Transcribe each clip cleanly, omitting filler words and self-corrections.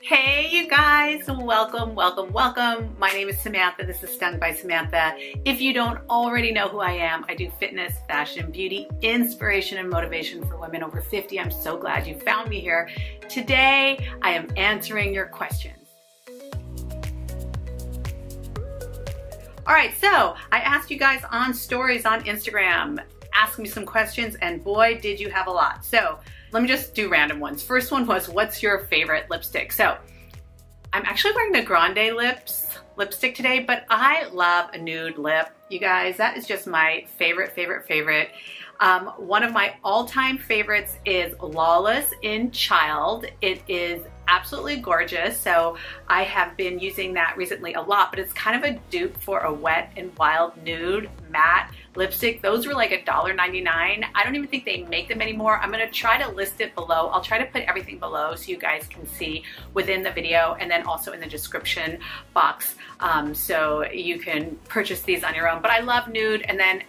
Hey you guys, welcome. My name is Samantha. This is Stung by Samantha. If you don't already know who I am, I do fitness, fashion, beauty, inspiration, and motivation for women over 50. I'm so glad you found me here. Today, I am answering your questions. All right, so I asked you guys on stories on Instagram, ask me some questions, and boy, did you have a lot. So let me just do random ones. First one was, what's your favorite lipstick? So I'm actually wearing the Grande lipstick today, but I love a nude lip. You guys, that is just my favorite. One of my all-time favorites is Lawless in Child. It is absolutely gorgeous. So I have been using that recently a lot, but it's kind of a dupe for a Wet n Wild nude matte lipstick. Those were like $1.99. I don't even think they make them anymore. I'm gonna try to list it below. I'll try to put everything below so you guys can see within the video, and then also in the description box, so you can purchase these on your own. But I love nude, and then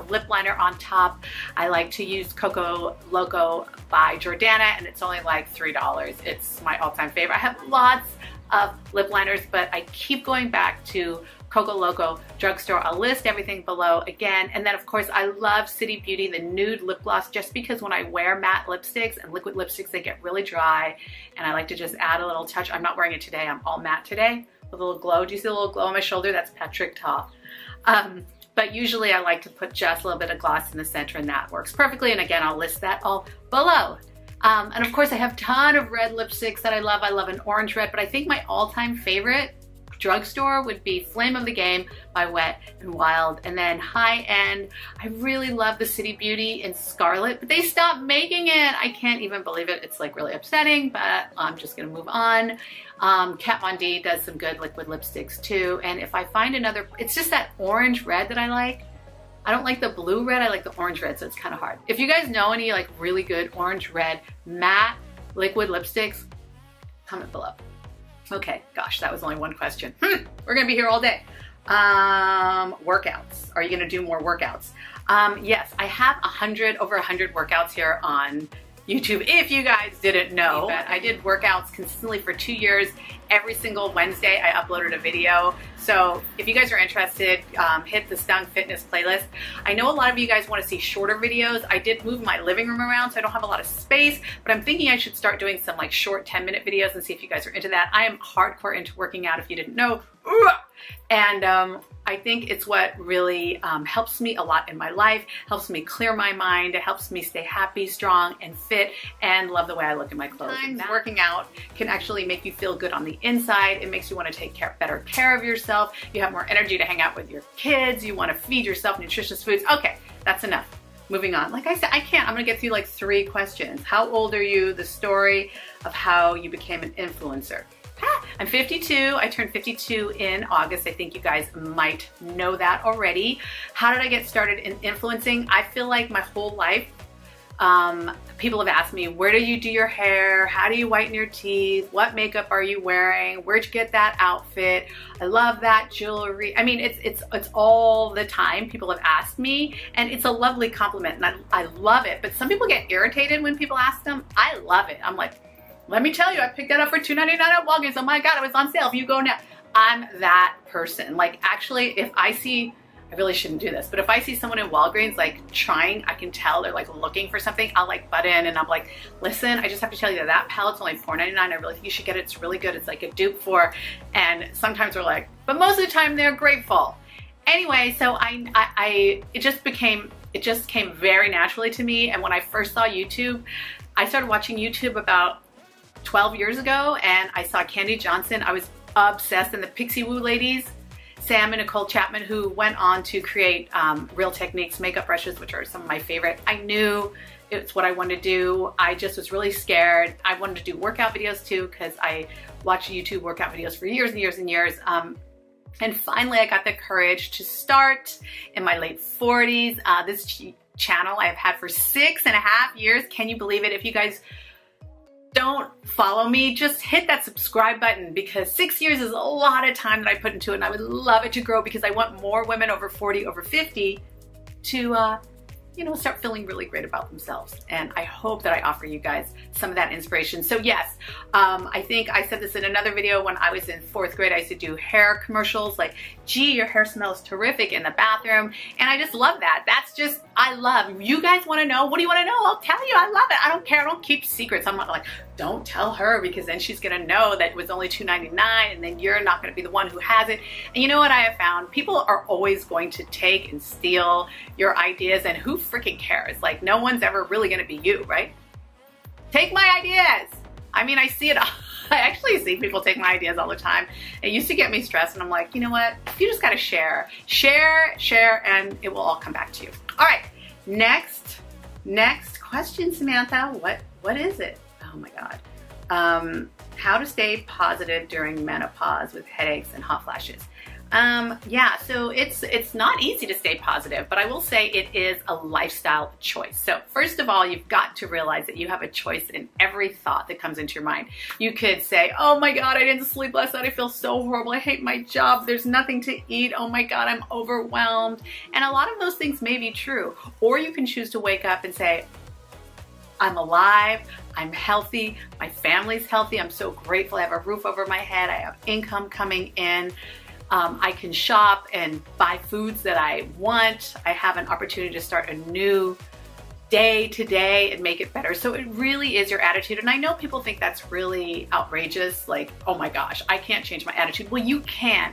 lip liner on top. I like to use Coco Loco by Jordana, and it's only like $3. It's my all-time favorite. I have lots of lip liners, but I keep going back to Coco Loco Drugstore. I'll list everything below again. And then of course I love City Beauty, the nude lip gloss, just because when I wear matte lipsticks and liquid lipsticks, they get really dry. And I like to just add a little touch. I'm not wearing it today. I'm all matte today with a little glow. Do you see a little glow on my shoulder? That's Patrick Toff. But usually I like to put just a little bit of gloss in the center, and that works perfectly. And again, I'll list that all below. And of course I have a ton of red lipsticks that I love. I love an orange red, but I think my all-time favorite drugstore would be Flame of the Game by Wet n Wild. And then high end, I really love the City Beauty in Scarlet, but they stopped making it. I can't even believe it. It's like really upsetting, but I'm just gonna move on. Kat Von D does some good liquid lipsticks too. And if I find another, it's just that orange red that I like. I don't like the blue red, I like the orange red, so it's kind of hard. If you guys know any like really good orange red matte liquid lipsticks, comment below. Okay, gosh, that was only one question. We're gonna be here all day. Workouts. Are you gonna do more workouts? Yes, I have over 100 workouts here on YouTube. If you guys didn't know, I did workouts consistently for 2 years. Every single Wednesday I uploaded a video. So if you guys are interested, hit the Stung Fitness playlist. I know a lot of you guys want to see shorter videos. I did move my living room around, so I don't have a lot of space, but I'm thinking I should start doing some like short 10-minute videos and see if you guys are into that. I am hardcore into working out, if you didn't know. And I think it's what really helps me a lot in my life, helps me clear my mind, it helps me stay happy, strong, and fit, and love the way I look in my clothes. Sometimes working out can actually make you feel good on the inside. It makes you want to take better care of yourself. You have more energy to hang out with your kids. You want to feed yourself nutritious foods. Okay, that's enough. Moving on. Like I said, I can't. I'm going to get through like 3 questions. How old are you? The story of how you became an influencer. I'm 52. I turned 52 in August. I think you guys might know that already. How did I get started in influencing? I feel like my whole life, people have asked me, where do you do your hair? How do you whiten your teeth? What makeup are you wearing? Where'd you get that outfit? I love that jewelry. I mean, it's all the time people have asked me, and it's a lovely compliment, and I love it. But some people get irritated when people ask them. I love it. I'm like, let me tell you, I picked that up for $2.99 at Walgreens. Oh my God, it was on sale. If you go now. I'm that person. Like, actually, if I see, I really shouldn't do this, but if I see someone in Walgreens like trying, I can tell they're like looking for something, I'll like butt in and I'm like, listen, I just have to tell you that palette's only $4.99. I really think you should get it. It's really good. It's like a dupe for, and sometimes we're like, but most of the time they're grateful. Anyway, so it just came very naturally to me. And when I first saw YouTube, I started watching YouTube about 12 years ago, and I saw Candy Johnson. I was obsessed, and the Pixie Woo ladies, Sam and Nicole Chapman, who went on to create Real Techniques makeup brushes, which are some of my favorite. I knew it's what I wanted to do. I just was really scared. I wanted to do workout videos too, because I watched YouTube workout videos for years and years and years. And finally I got the courage to start in my late 40s. This channel I have had for 6.5 years. Can you believe it? If you guys don't follow me, just hit that subscribe button, because 6 years is a lot of time that I put into it, and I would love it to grow, because I want more women over 40, over 50 to you know, start feeling really great about themselves. And I hope that I offer you guys some of that inspiration. So yes, I think I said this in another video when I was in 4th grade. I used to do hair commercials like, gee, your hair smells terrific in the bathroom. And I just love that. That's just, I love. You guys want to know? What do you want to know? I'll tell you. I love it. I don't care. I don't keep secrets. I'm not like, don't tell her, because then she's going to know that it was only $2.99 and then you're not going to be the one who has it. And you know what I have found? People are always going to take and steal your ideas, and who freaking cares? Like, no one's ever really going to be you, right? Take my ideas. I mean, I see it. I actually see people take my ideas all the time. It used to get me stressed, and I'm like, you know what? You just got to share, and it will all come back to you. All right, next question, Samantha. What is it? Oh my God. How to stay positive during menopause with headaches and hot flashes. Yeah, so it's not easy to stay positive, but I will say it is a lifestyle choice. So first of all, you've got to realize that you have a choice in every thought that comes into your mind. You could say, oh my God, I didn't sleep last night. I feel so horrible. I hate my job. There's nothing to eat. Oh my God, I'm overwhelmed. And a lot of those things may be true. Or you can choose to wake up and say, I'm alive, I'm healthy, my family's healthy, I'm so grateful, I have a roof over my head, I have income coming in, I can shop and buy foods that I want, I have an opportunity to start a new day today and make it better. So it really is your attitude. And I know people think that's really outrageous, like, oh my gosh, I can't change my attitude. Well, you can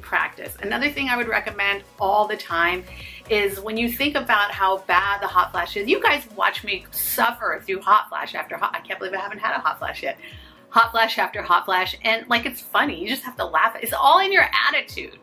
practice. Another thing I would recommend all the time is when you think about how bad the hot flash is, you guys watch me suffer through hot flash after hot, I can't believe I haven't had a hot flash yet. Hot flash after hot flash, and like, it's funny, you just have to laugh. It's all in your attitude.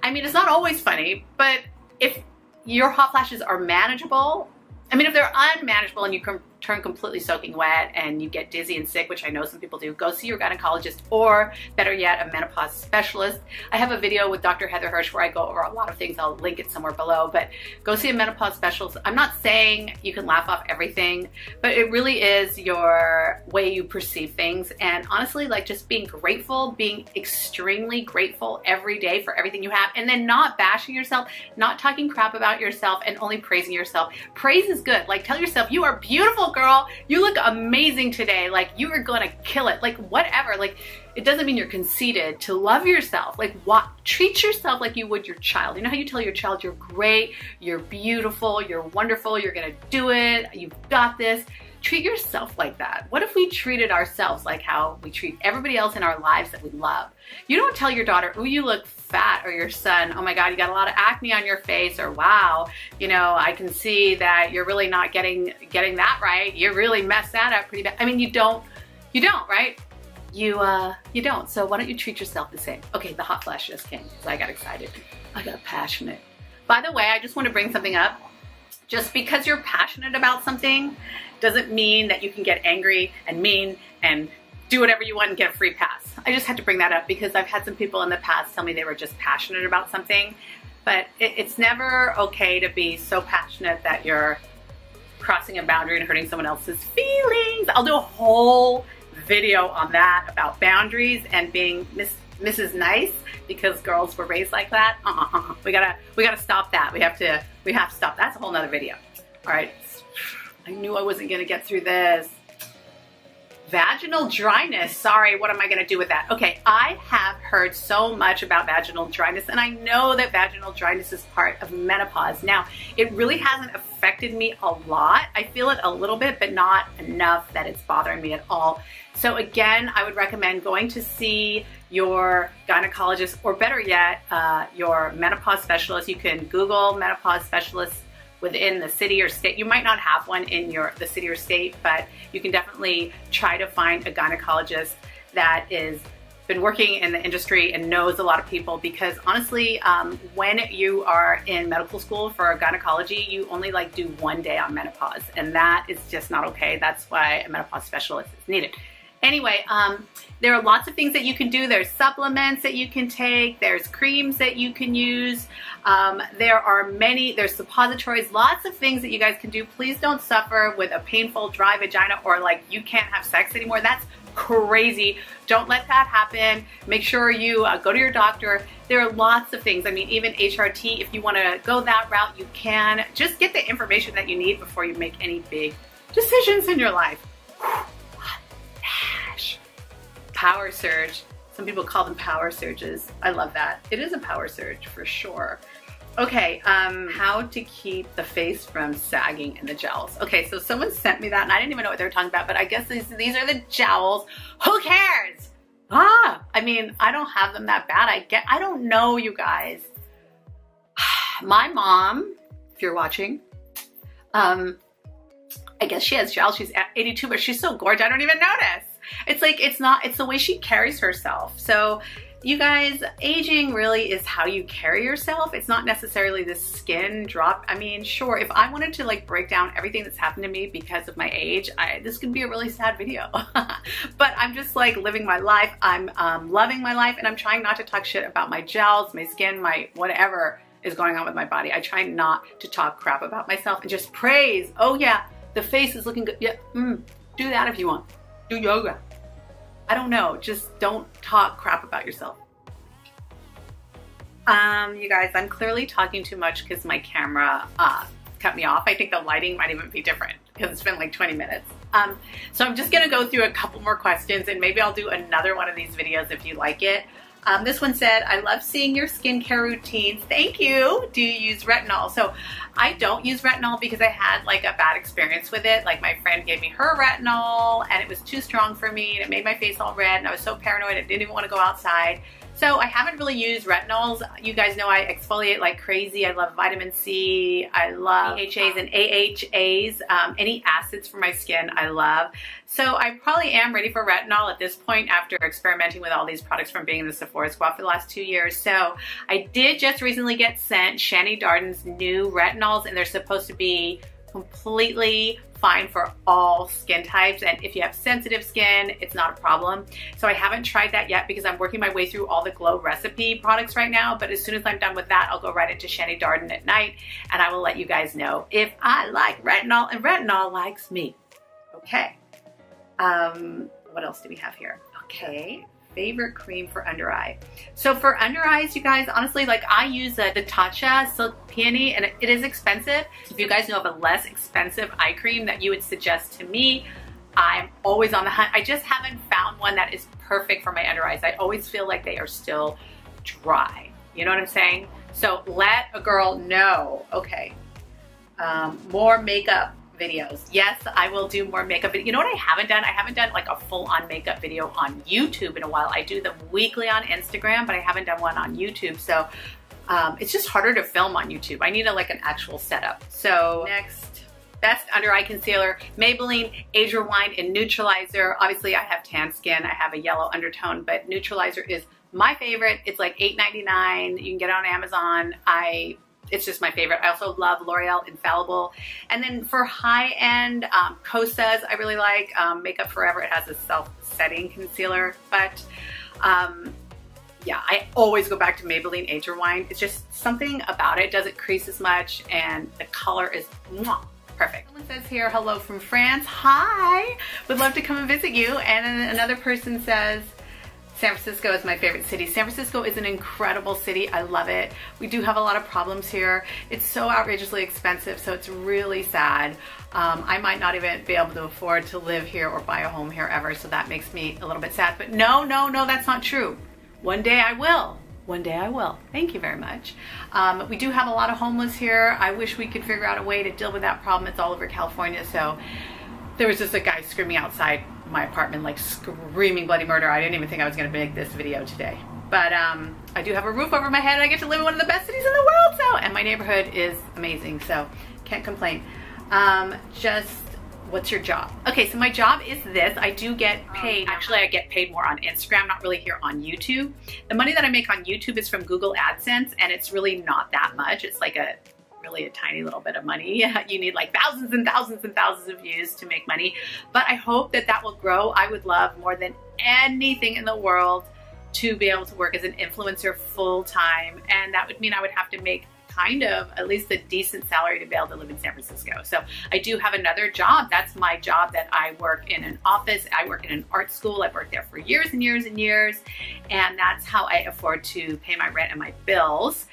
I mean, it's not always funny, but if your hot flashes are manageable, I mean, if they're unmanageable and you can turn completely soaking wet and you get dizzy and sick, which I know some people do, go see your gynecologist, or better yet, a menopause specialist. I have a video with Dr. Heather Hirsch where I go over a lot of things. I'll link it somewhere below, but go see a menopause specialist. I'm not saying you can laugh off everything, but it really is your way you perceive things. And honestly, like, just being grateful, being extremely grateful every day for everything you have, and then not bashing yourself, not talking crap about yourself, and only praising yourself. Praise is good. Like, tell yourself, you are beautiful, girl. You look amazing today. Like, you are gonna kill it. Like, whatever. Like, it doesn't mean you're conceited. To love yourself. Like, treat yourself like you would your child. You know how you tell your child you're great, you're beautiful, you're wonderful, you're gonna do it, you've got this. Treat yourself like that. What if we treated ourselves like how we treat everybody else in our lives that we love? You don't tell your daughter, ooh, you look fat, or your son, oh my God, you got a lot of acne on your face, or wow, you know, I can see that you're really not getting that right. You really messed that up pretty bad. I mean, you don't, right? You don't. So why don't you treat yourself the same? Okay, the hot flash just came, so I got excited. I got passionate. By the way, I just want to bring something up. Just because you're passionate about something doesn't mean that you can get angry and mean and do whatever you want and get a free pass. I just had to bring that up because I've had some people in the past tell me they were just passionate about something, but it's never okay to be so passionate that you're crossing a boundary and hurting someone else's feelings. I'll do a whole video on that, about boundaries and being Mrs. Nice, because girls were raised like that. We gotta stop that. We have to stop. That's a whole nother video. All right, I knew I wasn't gonna get through this. Vaginal dryness. Sorry, what am I gonna do with that? Okay, I have heard so much about vaginal dryness, and I know that vaginal dryness is part of menopause. Now, it really hasn't affected me a lot. I feel it a little bit, but not enough that it's bothering me at all. So again, I would recommend going to see your gynecologist, or better yet, your menopause specialist. You can Google menopause specialists within the city or state. You might not have one in the city or state, but you can definitely try to find a gynecologist that is been working in the industry and knows a lot of people, because honestly, when you are in medical school for gynecology, you only like do one day on menopause, and that is just not okay. That's why a menopause specialist is needed. Anyway, there are lots of things that you can do. There's supplements that you can take. There's creams that you can use. There's suppositories, lots of things that you guys can do. Please don't suffer with a painful, dry vagina, or like you can't have sex anymore. That's crazy. Don't let that happen. Make sure you go to your doctor, There are lots of things. I mean, even HRT, if you want to go that route, you can. Just get the information that you need before you make any big decisions in your life. Power surge. Some people call them power surges. I love that. It is a power surge for sure. Okay, how to keep the face from sagging in the jowls. Okay, so someone sent me that and I didn't even know what they were talking about, but I guess these are the jowls. Who cares? I mean, I don't have them that bad. I don't know, you guys. My mom, if you're watching, I guess she has jowls. She's 82, but she's so gorgeous, I don't even notice. It's like, it's the way she carries herself. So you guys, aging really is how you carry yourself. It's not necessarily the skin drop. I mean, sure, if I wanted to like break down everything that's happened to me because of my age, this could be a really sad video. But I'm just like living my life. I'm loving my life, and I'm trying not to talk shit about my jowls, my skin, my whatever is going on with my body. I try not to talk crap about myself and just praise. Oh yeah, the face is looking good. Yeah, do that if you want. Do yoga. I don't know, just don't talk crap about yourself. You guys, I'm clearly talking too much because my camera cut me off. I think the lighting might even be different because it's been like 20 minutes. So I'm just gonna go through a couple more questions, and maybe I'll do another one of these videos if you like it. This one said, I love seeing your skincare routines. Thank you. Do you use retinol? So I don't use retinol because I had like a bad experience with it. Like my friend gave me her retinol and it was too strong for me and it made my face all red and I was so paranoid I didn't even want to go outside. So I haven't really used retinols. You guys know I exfoliate like crazy. I love vitamin C. I love BHAs and AHAs. Any acids for my skin I love. So I probably am ready for retinol at this point after experimenting with all these products from being in the Sephora squad for the last 2 years. So I did just recently get sent Shani Darden's new retinols, and they're supposed to be completely fine for all skin types, and if you have sensitive skin, it's not a problem. So I haven't tried that yet because I'm working my way through all the Glow recipe products right now, but as soon as I'm done with that, I'll go right into Shani Darden at night, and I will let you guys know if I like retinol and retinol likes me. Okay. What else do we have here? Okay. Favorite cream for under eye. So for under eyes, you guys, honestly, like I use the Tatcha Silk Peony, and it is expensive. If you guys know of a less expensive eye cream that you would suggest to me, I'm always on the hunt. I just haven't found one that is perfect for my under eyes. I always feel like they are still dry. You know what I'm saying? So let a girl know. Okay. More makeup videos. Yes, I will do more makeup. You know what I haven't done? I haven't done like a full-on makeup video on YouTube in a while. I do them weekly on Instagram, but I haven't done one on YouTube. So it's just harder to film on YouTube. I need like an actual setup. So next, best under eye concealer, Maybelline Age Rewind and Neutralizer. Obviously I have tan skin. I have a yellow undertone, but Neutralizer is my favorite. It's like $8.99. You can get it on Amazon. It's just my favorite. I also love L'Oreal Infallible. And then for high-end Kosas, I really like Makeup Forever. It has a self-setting concealer. But yeah, I always go back to Maybelline Age Rewind. It's just something about it. It doesn't crease as much, and the color is mwah, perfect. Someone says here, hello from France. Hi, would love to come and visit you. And then another person says, San Francisco is my favorite city. San Francisco is an incredible city. I love it. We do have a lot of problems here. It's so outrageously expensive, so it's really sad. I might not even be able to afford to live here or buy a home here ever, so that makes me a little bit sad. But no, that's not true. One day I will. One day I will. Thank you very much. We do have a lot of homeless here. I wish we could figure out a way to deal with that problem. It's all over California. So there was just a guy screaming outside my apartment, like screaming bloody murder. I didn't even think I was gonna make this video today. But I do have a roof over my head. I get to live in one of the best cities in the world, so, and my neighborhood is amazing, so can't complain. Just, what's your job? Okay, so my job is this. I do get paid. Actually, I get paid more on Instagram, not really here on YouTube. The money that I make on YouTube is from Google AdSense, and it's really not that much. It's like really a tiny little bit of money. You need like thousands and thousands and thousands of views to make money. But I hope that that will grow. I would love more than anything in the world to be able to work as an influencer full time. And that would mean I would have to make kind of at least a decent salary to be able to live in San Francisco. So I do have another job. That's my job that I work in an office. I work in an art school. I've worked there for years and years and years. And that's how I afford to pay my rent and my bills.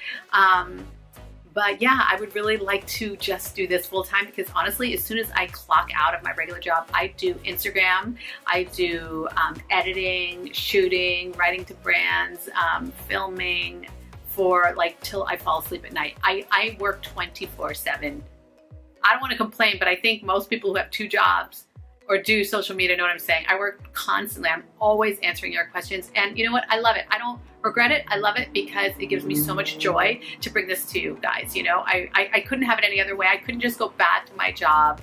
But yeah, I would really like to just do this full time because honestly, as soon as I clock out of my regular job, I do Instagram, I do editing, shooting, writing to brands, filming for like till I fall asleep at night. I work 24/7. I don't want to complain, but I think most people who have 2 jobs or do social media know what I'm saying. I work constantly. I'm always answering your questions. And you know what? I love it. I don't regret it. I love it because it gives me so much joy to bring this to you guys. You know, I couldn't have it any other way. I couldn't just go back to my job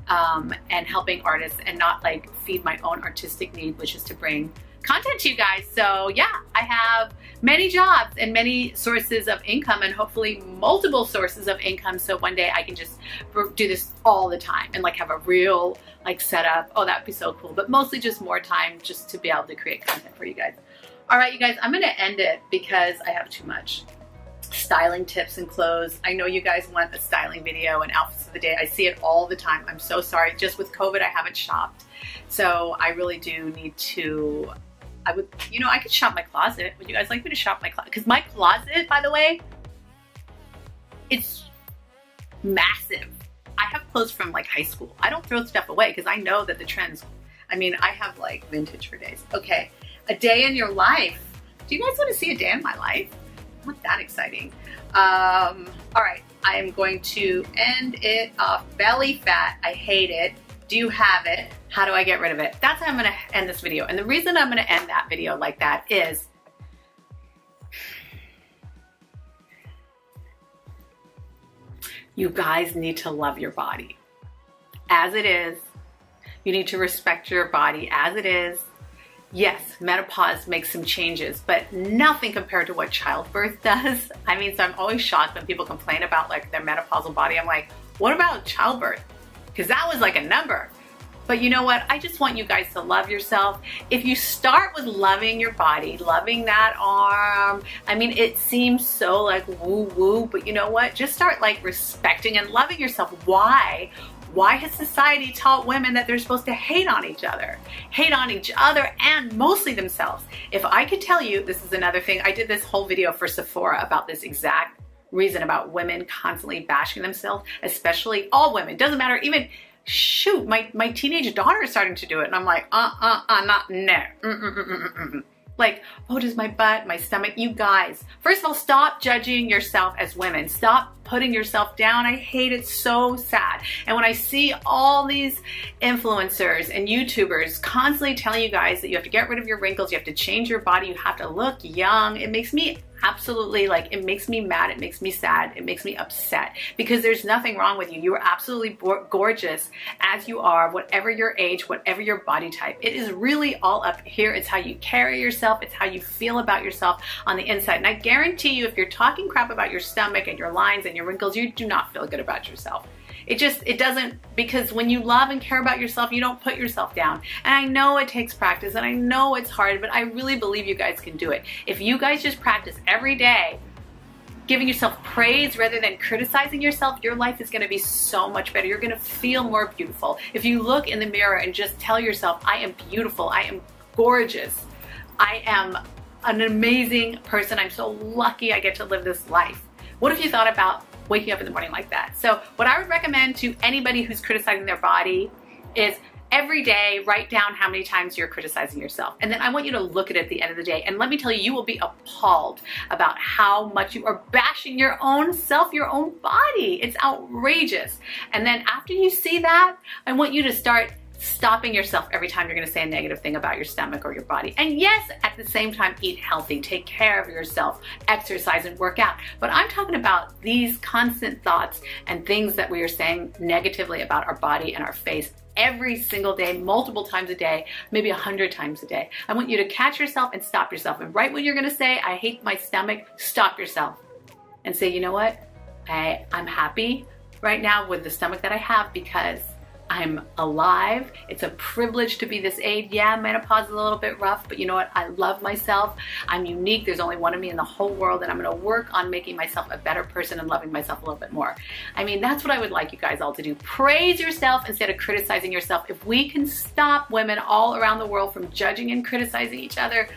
and helping artists and not like feed my own artistic need, which is to bring content to you guys. So yeah, I have many jobs and many sources of income and hopefully multiple sources of income. So one day I can just do this all the time and like have a real like setup. Oh, that'd be so cool. But mostly just more time just to be able to create content for you guys. All right, you guys, I'm gonna end it because I have too much styling tips and clothes. I know you guys want a styling video and outfits of the day. I see it all the time. I'm so sorry. Just with COVID, I haven't shopped. So I really do need to, you know, I could shop my closet. Would you guys like me to shop my closet? Because my closet, by the way, it's massive. I have clothes from like high school. I don't throw stuff away because I know that the trends, I mean, I have like vintage for days. Okay, a day in your life. Do you guys want to see a day in my life? Not that exciting. All right, I am going to end it off. Belly fat, I hate it. Do you have it? How do I get rid of it? That's how I'm gonna end this video. And the reason I'm gonna end that video like that is you guys need to love your body as it is. You need to respect your body as it is. Yes, menopause makes some changes, but nothing compared to what childbirth does. I mean, so I'm always shocked when people complain about like their menopausal body. I'm like, what about childbirth? Because that was like a number. But you know what? I just want you guys to love yourself. If you start with loving your body, loving that arm, I mean, it seems so like woo-woo, but you know what? Just start like respecting and loving yourself. Why? Why has society taught women that they're supposed to hate on each other and mostly themselves? If I could tell you, this is another thing. I did this whole video for Sephora about this exact reason about women constantly bashing themselves, especially all women. Doesn't matter, even shoot, my teenage daughter is starting to do it, and I'm like, not no. Like, oh, does my butt, my stomach, you guys. First of all, stop judging yourself as women. Stop putting yourself down. I hate it, so sad. And when I see all these influencers and YouTubers constantly telling you guys that you have to get rid of your wrinkles, you have to change your body, you have to look young, it makes me absolutely like, it makes me mad, it makes me sad, it makes me upset because there's nothing wrong with you. You are absolutely gorgeous as you are, whatever your age, whatever your body type. It is really all up here. It's how you carry yourself. It's how you feel about yourself on the inside. And I guarantee you, if you're talking crap about your stomach and your lines and your wrinkles, you do not feel good about yourself. It doesn't, because when you love and care about yourself, you don't put yourself down. And I know it takes practice and I know it's hard, but I really believe you guys can do it. If you guys just practice every day, giving yourself praise rather than criticizing yourself, your life is gonna be so much better. You're gonna feel more beautiful. If you look in the mirror and just tell yourself, I am beautiful, I am gorgeous, I am an amazing person, I'm so lucky I get to live this life. What if you thought about waking up in the morning like that? So what I would recommend to anybody who's criticizing their body is every day write down how many times you're criticizing yourself. And then I want you to look at it at the end of the day. And let me tell you, you will be appalled about how much you are bashing your own self, your own body. It's outrageous. And then after you see that, I want you to start stopping yourself every time you're gonna say a negative thing about your stomach or your body. And yes, at the same time, eat healthy, take care of yourself, exercise and work out. But I'm talking about these constant thoughts and things that we are saying negatively about our body and our face every single day, multiple times a day, maybe 100 times a day. I want you to catch yourself and stop yourself. And right when you're gonna say, I hate my stomach, stop yourself and say, you know what? I'm happy right now with the stomach that I have because I'm alive. It's a privilege to be this age. Yeah, menopause is a little bit rough, but you know what? I love myself. I'm unique. There's only one of me in the whole world, and I'm gonna work on making myself a better person and loving myself a little bit more. I mean, that's what I would like you guys all to do. Praise yourself instead of criticizing yourself. If we can stop women all around the world from judging and criticizing each other,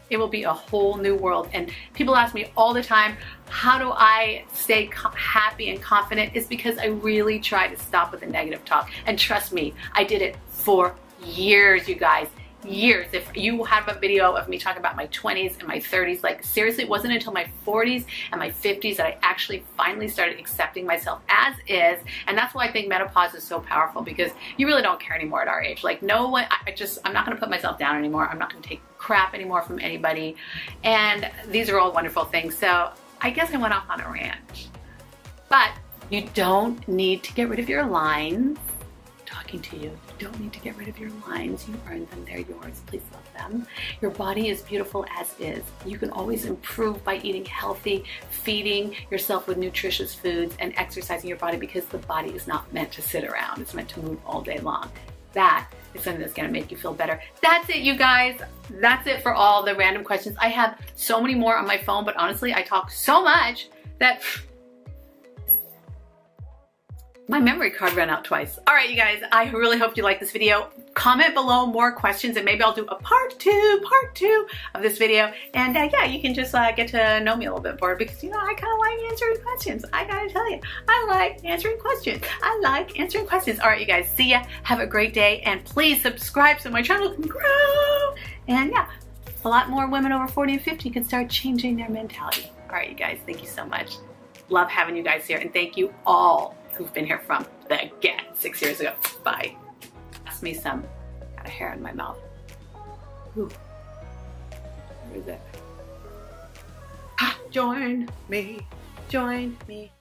it will be a whole new world. And people ask me all the time, how do I stay happy and confident? It's because I really try to stop with the negative talk. And trust me, I did it for years, you guys. Years. If you have a video of me talking about my 20s and my 30s, like seriously, it wasn't until my 40s and my 50s that I actually finally started accepting myself as is. And that's why I think menopause is so powerful, because you really don't care anymore at our age. Like no one, I'm not going to put myself down anymore. I'm not going to take crap anymore from anybody. And these are all wonderful things. So I guess I went off on a rant, but you don't need to get rid of your lines. Talking to you. You don't need to get rid of your lines. You earned them. They're yours. Please love them. Your body is beautiful as is. You can always improve by eating healthy, feeding yourself with nutritious foods, and exercising your body, because the body is not meant to sit around. It's meant to move all day long. That is something that's going to make you feel better. That's it, you guys. That's it for all the random questions. I have so many more on my phone, but honestly, I talk so much that my memory card ran out twice. All right, you guys, I really hope you liked this video. Comment below more questions, and maybe I'll do a part two of this video. And yeah, you can just get to know me a little bit more, because you know, I kind of like answering questions. I gotta tell you, I like answering questions. I like answering questions. All right, you guys, see ya. Have a great day, and please subscribe so my channel can grow. And yeah, a lot more women over 40 and 50 can start changing their mentality. All right, you guys, thank you so much. Love having you guys here, and thank you all who've been here from the get 6 years ago. Bye. Ask me some. Got a hair in my mouth. Ooh. Where is it? Join me. Join me.